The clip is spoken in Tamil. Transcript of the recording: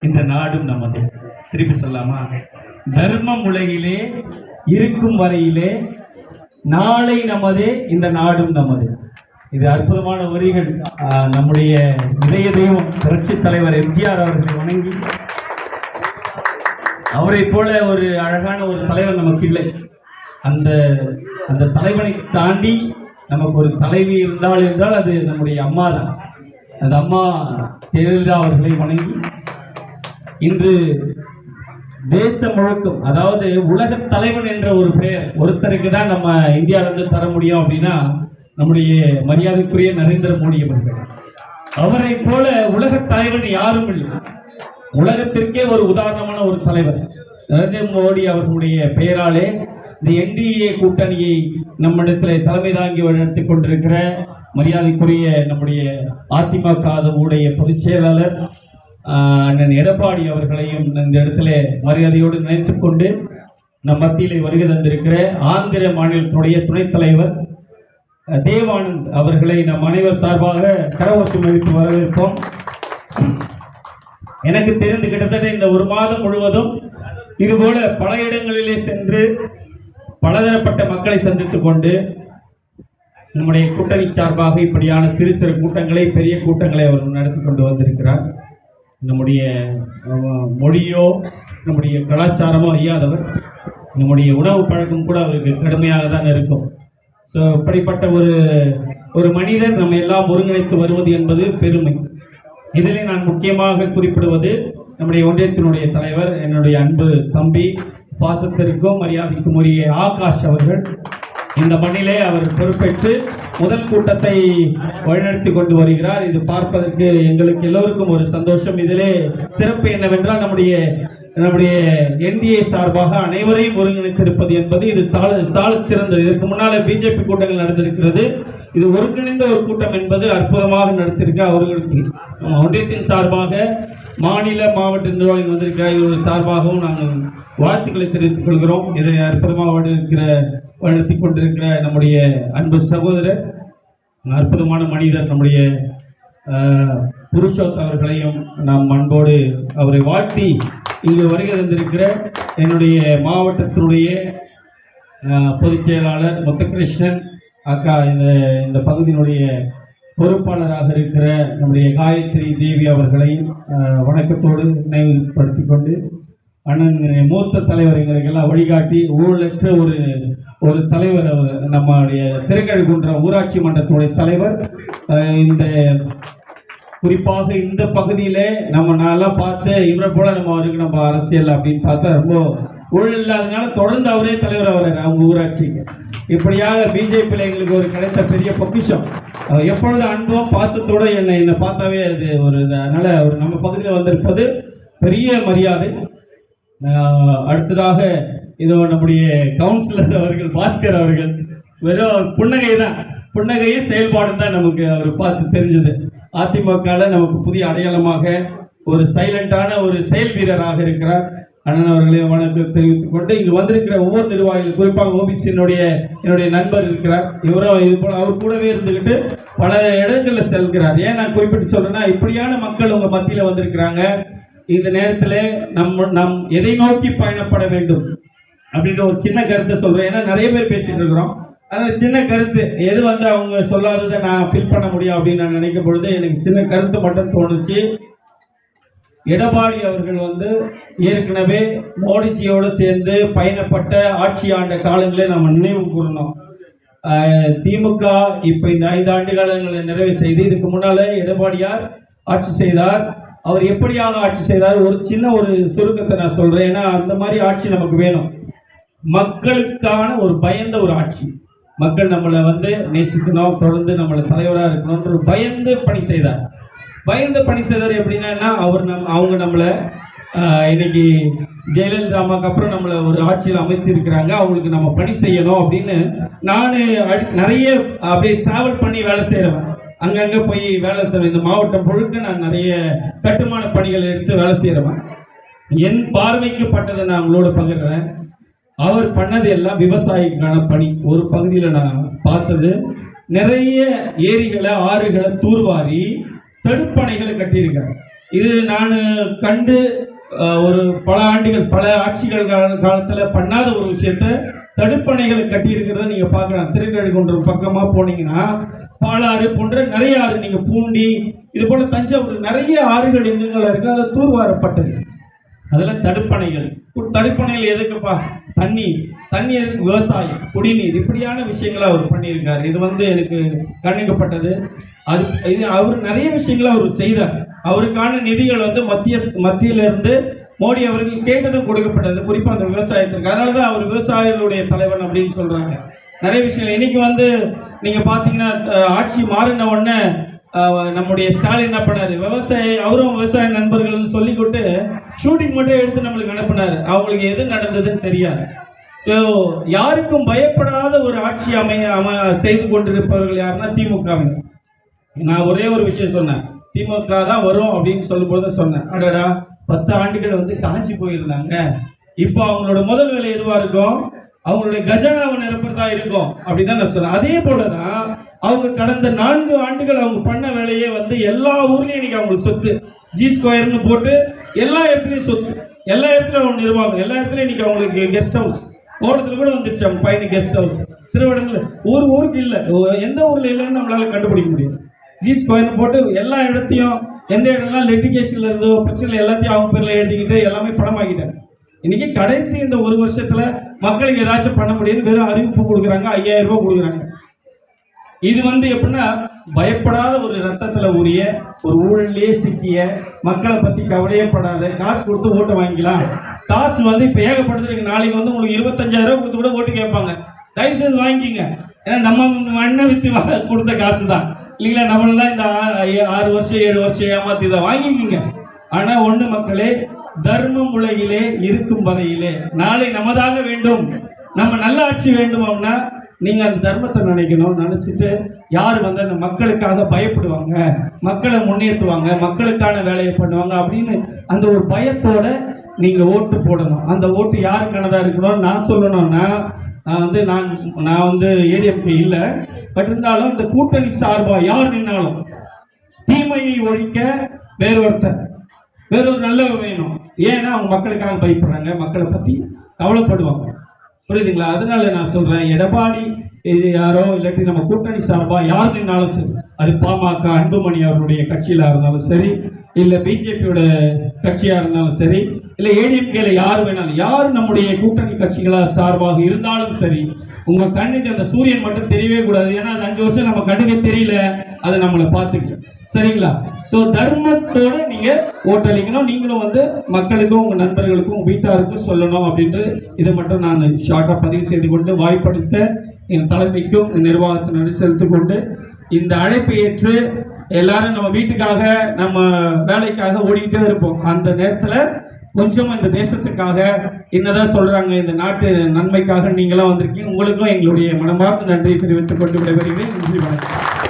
இந்த நாடும் நமது. திருப்பி சொல்லாமா? தர்மம் உலகிலே இருக்கும் வரையிலே நாளை நமதே, இந்த நாடும் நமது. இது அற்புதமான வரிகள். நம்முடைய இதய தெய்வம் புரட்சி தலைவர் எம்ஜிஆர் அவர்களை வணங்கி, அவரை போல ஒரு அழகான ஒரு தலைவர் நமக்கு இல்லை. அந்த அந்த தலைவனை தாண்டி நமக்கு ஒரு தலைவி என்றால் அது நம்முடைய அம்மா தான். அந்த அம்மா ஜெயலலிதா அவர்களை வணங்கி, இன்று தேசம் முழுக்கும், அதாவது உலக தலைவன் என்ற ஒரு பெயர் ஒருத்தருக்கு தான் நம்ம இந்தியாவிலிருந்து தர முடியும் அப்படின்னா நம்முடைய மரியாதைக்குரிய நரேந்திர மோடி அவர்கள். அவரை போல உலக தலைவன் யாரும் இல்லை. உலகத்திற்கே ஒரு உதாரணமான ஒரு தலைவர் நரேந்திர மோடி அவர்களுடைய பெயராலே இந்த என்டிஏ கூட்டணியை நம்மிடத்தில் தலைமை தாங்கி வழிநடத்திக் கொண்டிருக்கிற மரியாதைக்குரிய நம்முடைய அதிமுகவுடைய பொதுச் செயலாளர் அண்ணன் எடப்பாடி அவர்களையும் இந்த இடத்துல மரியாதையோடு நினைத்துக் கொண்டு நம் மத்தியிலே வருகை தந்திருக்கிற ஆந்திர மாநிலத்தினுடைய துணைத் தலைவர் தேவானந்த் அவர்களை நம் அனைவர் சார்பாக கரவசம் வைத்து வரவேற்போம். எனக்கு தெரிந்து கிட்டத்தட்ட இந்த ஒரு மாதம் முழுவதும் இதுபோல பல இடங்களிலே சென்று பலதரப்பட்ட மக்களை சந்தித்துக் கொண்டு நம்முடைய கூட்டணி சார்பாக இப்படியான சிறு சிறு கூட்டங்களை, பெரிய கூட்டங்களை அவர் நடத்தி கொண்டு வந்திருக்கிறார். நம்முடைய மொழியோ நம்முடைய கலாச்சாரமோ அறியாதவர். நம்முடைய உணவு பழக்கம் கூட அவருக்கு கடுமையாக தான் இருக்கும். ஸோ இப்படிப்பட்ட ஒரு மனிதர் நம்ம எல்லாம் ஒருங்கிணைத்து வருவது என்பது பெருமை. இதிலே நான் முக்கியமாக குறிப்பிடுவது நம்முடைய ஒன்றியத்தினுடைய தலைவர், என்னுடைய அன்பு தம்பி, பாசத்திற்கும் மரியாதைக்கும் உரிய ஆகாஷ் அவர்கள். இந்த மண்ணிலே அவர் பொறுப்பேற்று முதல் கூட்டத்தை வழிநடத்தி கொண்டு வருகிறார். இது பார்ப்பதற்கு எங்களுக்கு எல்லோருக்கும் ஒரு சந்தோஷம். இதிலே சிறப்பு என்னவென்றால் நம்முடைய என்டிஏ சார்பாக அனைவரையும் ஒருங்கிணைத்திருப்பது என்பது இது சால சிறந்தது. இதற்கு முன்னால பிஜேபி கூட்டங்கள் நடந்திருக்கிறது. இது ஒருங்கிணைந்த ஒரு கூட்டம் என்பது அற்புதமாக நடத்திருக்க அவர்களுக்கு ஒன்றியத்தின் சார்பாக மாநில மாவட்ட நிர்வாகிகள் வந்திருக்கிறார். இவர்கள் சார்பாகவும் நாங்கள் வாழ்த்துக்களை தெரிவித்துக் கொள்கிறோம். இதை அற்புதமாக வழிநடத்தி கொண்டிருக்கிற நம்முடைய அன்பு சகோதரர், அற்புதமான மனிதர் நம்முடைய புருஷோத் அவர்களையும் நாம் அன்போடு அவரை வாழ்த்தி இங்கு வருகை தந்திருக்கிற என்னுடைய மாவட்டத்தினுடைய பொதுச் செயலாளர் முத்துகிருஷ்ணன் அக்கா, இந்த பகுதியினுடைய பொறுப்பாளராக இருக்கிற நம்முடைய காயத்ரி தேவி அவர்களையும் வணக்கத்தோடு நினைவுபடுத்திக் கொண்டு, அண்ணன் மூத்த தலைவர் எங்களுக்கெல்லாம் வழிகாட்டி ஊழலற்ற ஒரு தலைவர், நம்முடைய திருக்கழுக்குன்றம் ஊராட்சி மன்றத்தினுடைய தலைவர். இந்த குறிப்பாக இந்த பகுதியில் நம்ம நான்லாம் பார்த்து இவரை போல நம்ம அவருக்கு நம்ம அரசியல் அப்படின்னு பார்த்தா ரொம்ப ஊழல் இல்லாதனால தொடர்ந்து அவரே தலைவர் வர்றாரு அவங்க ஊராட்சிக்கு. இப்படியாக பிஜேபியில் எங்களுக்கு ஒரு கிடைத்த பெரிய பொக்கிஷம். எப்பொழுது அன்பும் பாசத்தோடு என்னை பார்த்தாவே அது ஒரு அதனால் அவர் நம்ம பகுதியில் வந்திருப்பது பெரிய மரியாதை. அடுத்ததாக இதோ நம்முடைய கவுன்சிலர் அவர்கள் பாஸ்கர் அவர்கள் வெறும் புன்னகை தான், புன்னகையும் செயல்பாடு தான் நமக்கு அவர் பார்த்து தெரிஞ்சது. அதிமுகவில் நமக்கு புதிய அடையாளமாக ஒரு சைலண்டான ஒரு செயல் வீரராக இருக்கிறார். அண்ணன் அவர்களையும் வணக்கம் தெரிவித்துக் கொண்டு இங்கு வந்திருக்கிற ஒவ்வொரு நிர்வாகிகள், குறிப்பாக ஓபிசி என்னுடைய நண்பர் இருக்கிறார். இவரும் இது போல அவர் கூடவே இருந்துக்கிட்டு பல இடங்களில் செல்கிறார். ஏன் நான் குறிப்பிட்டு சொல்றேன்னா, இப்படியான மக்கள் உங்க மத்தியில் வந்திருக்கிறாங்க. இந்த நேரத்தில் நம் எதை நோக்கி பயணப்பட வேண்டும் அப்படின்ற ஒரு சின்ன கருத்தை சொல்றேன். ஏன்னா நிறைய பேர் பேசிட்டு இருக்கிறோம். அதனால் சின்ன கருத்து எது அவங்க சொல்லாததை நான் ஃபில் பண்ண முடியும் அப்படின்னு நான் நினைக்கும் பொழுது எனக்கு சின்ன கருத்து மட்டும் தோணுச்சு. எடப்பாடி அவர்கள் ஏற்கனவே மோடிஜியோடு சேர்ந்து பயணப்பட்ட ஆட்சி ஆண்ட காலங்களே நம்ம நினைவு கூறணும். திமுக இப்போ இந்த 5 ஆண்டு காலங்களை நிறைவு செய்து, இதுக்கு முன்னால எடப்பாடியார் ஆட்சி செய்தார். அவர் எப்படியாக ஆட்சி செய்தார், ஒரு சின்ன ஒரு சுருக்கத்தை நான் சொல்றேன். ஏன்னா அந்த மாதிரி ஆட்சி நமக்கு வேணும். மக்களுக்கான ஒரு பயந்த ஒரு ஆட்சி. மக்கள் நம்மளை நேசிக்கணும், தொடர்ந்து நம்மளை தலைவராக இருக்கணும்ன்ற பயந்து பணி செய்தார். எப்படின்னா அவங்க நம்மளை இன்னைக்கு ஜெயலலிதா அம்மாவுக்கு அப்புறம் நம்மளை ஒரு ஆட்சியில் அமைத்திருக்கிறாங்க, அவங்களுக்கு நம்ம பணி செய்யணும் அப்படின்னு நான் நிறைய அப்படியே டிராவல் பண்ணி வேலை செய்கிறவன். அங்கங்கே போய் வேலை செய்வேன். இந்த மாவட்டம் முழுக்க நான் நிறைய கட்டுமான பணிகளை எடுத்து வேலை செய்கிறவன். என் பார்வைக்கு பட்டதை நான் உங்களோட பகிர்றேன். அவர் பண்ணது எல்லாம் விவசாயிக்கான பணி. ஒரு பகுதியில் நான் பார்த்தது, நிறைய ஏரிகளை ஆறுகளை தூர்வாரி தடுப்பணைகளை கட்டியிருக்காங்க. இது நான் கண்டு ஒரு பல ஆண்டுகள் பல ஆட்சிகள் காலத்துல பண்ணாத ஒரு விஷயத்த தடுப்பணைகளை கட்டியிருக்கிறத நீங்க பார்க்கலாம். திருக்கழுக்குன்றம் பக்கமா போனீங்கன்னா பாலாறு போன்ற நிறைய ஆறு, நீங்க பூண்டி இது போல தஞ்சாவூர் நிறைய ஆறுகள் எங்கெங்கெல்லாம் இருக்கு, அதை தூர்வாரப்பட்டது. அதெல்லாம் தடுப்பணைகள். தடுப்பணைகள் எதுக்குப்பா? தண்ணி எதுக்கு? விவசாயம், குடிநீர், இப்படியான விஷயங்களை அவர் பண்ணியிருக்காரு. இது எனக்கு கண்ணிக்கப்பட்டது. இது அவர் நிறைய விஷயங்களை அவர் செய்தார். அவருக்கான நிதிகள் மத்தியிலிருந்து மோடி அவர்கள் கேட்டதும் கொடுக்கப்பட்டது, குறிப்பாக அந்த விவசாயத்திற்கு. அதனால தான் அவர் விவசாயிகளுடைய தலைவன் அப்படின்னு சொல்றாங்க. நிறைய விஷயங்கள் இன்னைக்கு நீங்க பாத்தீங்கன்னா ஆட்சி மாறின உடனே நம்முடைய ஸ்டாலின் என்ன பண்ணாரு, அவரும் விவசாய நண்பர்கள் சொல்லிக்கொண்டு ஷூட்டிங் மட்டும் எடுத்து நம்மளுக்கு அனுப்பினாரு. அவங்களுக்கு எது நடந்ததுன்னு தெரியாது. யாருக்கும் பயப்படாத ஒரு ஆட்சி செய்து கொண்டிருப்பவர்கள் யாருன்னா திமுக. நான் ஒரே ஒரு விஷயம் சொன்னேன், திமுக தான் வரும் அப்படின்னு சொல்லும்போது சொன்னேன், அடடா 10 ஆண்டுகள் காஞ்சி போயிருந்தாங்க, இப்போ அவங்களோட முதல் வேலை எதுவா இருக்கும்? அவங்களுடைய கஜானாவை நிரப்புறதா இருக்கும் அப்படிதான் நான் சொன்னேன். அதே போலதான் அவங்க கடந்த 4 ஆண்டுகள் அவங்க பண்ண வேலையே எல்லா ஊர்லயும் இன்னைக்கு அவங்களுக்கு சொத்து G2 போட்டு எல்லா இடத்துலயும் சொத்து, எல்லா இடத்துலயும் அவங்க நிர்வாகம், எல்லா இடத்துலயும் இன்னைக்கு அவங்களுக்கு கெஸ்ட் ஹவுஸ். ஓரத்துல கூட வந்துருச்சு அவங்க பையனுக்கு கெஸ்ட் ஹவுஸ். திருவடங்குல ஊருக்கு இல்ல, எந்த ஊர்ல இல்லைன்னு நம்மளால கண்டுபிடிக்க முடியும். G2 போட்டு எல்லா இடத்தையும், எந்த இடம்லாம் லிட்டிகேஷன்ல இருந்தோ பிரச்சனை எல்லாத்தையும் அவங்க பேர்ல எழுதிக்கிட்டு எல்லாமே பணமாக்கிட்டாங்க. இன்னைக்கு கடைசி இந்த ஒரு வருஷத்துல மக்களுக்கு ஏதாச்சும் பண்ண முடியும்னு வெறும் அறிவிப்பு கொடுக்குறாங்க, 5000 ரூபாய் கொடுக்குறாங்க. இது எப்படின்னா பயப்படாத ஒரு ரத்தத்துல உரிய ஒரு ஊழலே சிக்கிய மக்களை பத்தி கவலையே படாத, காசு கொடுத்து ஓட்டு வாங்கிக்கலாம். காசு இப்ப ஏகப்படுத்துறீங்க, நாளைக்கு உங்களுக்கு 25,000 ரூபாய் கொடுத்து கூட ஓட்டு கேட்பாங்க. தயவு செய்து வாங்கிக்கிங்க, ஏன்னா நம்ம மண்ணை வித்து கொடுத்த காசு தான் இல்லைங்களா. நம்மளெல்லாம் இந்த 6 வருஷம் 7 வருஷம் ஏமாத்தி தான் வாங்கிக்கிங்க. ஆனா ஒண்ணு மக்களே, தர்மம் உலகிலே இருக்கும் வகையிலே நாளை நமதாக வேண்டும், நம்ம நல்ல ஆட்சி வேண்டும் அப்படின்னா நீங்க அந்த தர்மத்தை நினைக்கணும். நினைச்சிட்டு யார் அந்த மக்களுக்காக பயப்படுவாங்க, மக்களை முன்னேற்றுவாங்க, மக்களுக்கான வேலையை பண்ணுவாங்க அப்படின்னு அந்த ஒரு பயத்தோட நீங்க ஓட்டு போடணும். அந்த ஓட்டு யாருக்கானதா இருக்கணும் நான் சொல்லணும்னா, நான் ஏடிஎம்கே இல்லை, பட் இருந்தாலும் இந்த கூட்டணி சார்பா யார் நின்னாலும் தீமையை ஒழிக்க வேறொரு நல்லவங்க வேணும். ஏன்னா அவங்க மக்களுக்காக பயப்படுறாங்க, மக்களை பத்தி கவலைப்படுவாங்க. புரியுதுங்களா? அதனால நான் சொல்றேன், எடப்பாடி இது யாரோ இல்லாட்டி நம்ம கூட்டணி சார்பா யார் நின்னாலும் சரி, அது பாமக அன்புமணி அவருடைய கட்சியில இருந்தாலும் சரி, இல்ல பிஜேபியோட கட்சியா இருந்தாலும் சரி, இல்ல ஏடிஎம்கேல யார் வேணாலும், யார் நம்முடைய கூட்டணி கட்சிகளா சார்பாக இருந்தாலும் சரி, உங்க கண்ணுக்கு அந்த சூரியன் மட்டும் தெரியவே கூடாது. ஏன்னா அது 5 வருஷம் நம்ம கண்ணுக்கு தெரியல, அதை நம்மளை பார்த்துக்க. சரிங்களா? ஸோ தர்மத்தோட நீங்க ஓட்டளிக்கணும். நீங்களும் மக்களுக்கும் உங்க நண்பர்களுக்கும் உங்க வீட்டாருக்கும் சொல்லணும் அப்படின்ட்டு இதை மட்டும் நான் ஷார்ட்டா பதிவு செய்து கொண்டு வாய்ப்படுத்த என் தலைமைக்கும் நிர்வாகத்தை நன்றி செலுத்திக் கொண்டு இந்த அழைப்பை ஏற்று எல்லாரும் நம்ம வீட்டுக்காக நம்ம வேலைக்காக ஓடிக்கிட்டே இருப்போம். அந்த நேரத்துல கொஞ்சம் இந்த தேசத்துக்காக என்னதான் சொல்றாங்க, இந்த நாட்டு நன்மைக்காக நீங்களாம் வந்திருக்கீங்க. உங்களுக்கும் எங்களுடைய மனமார்ந்த நன்றியை தெரிவித்துக் கொண்டு விடைபெறுகிறேன். நன்றி, வணக்கம்.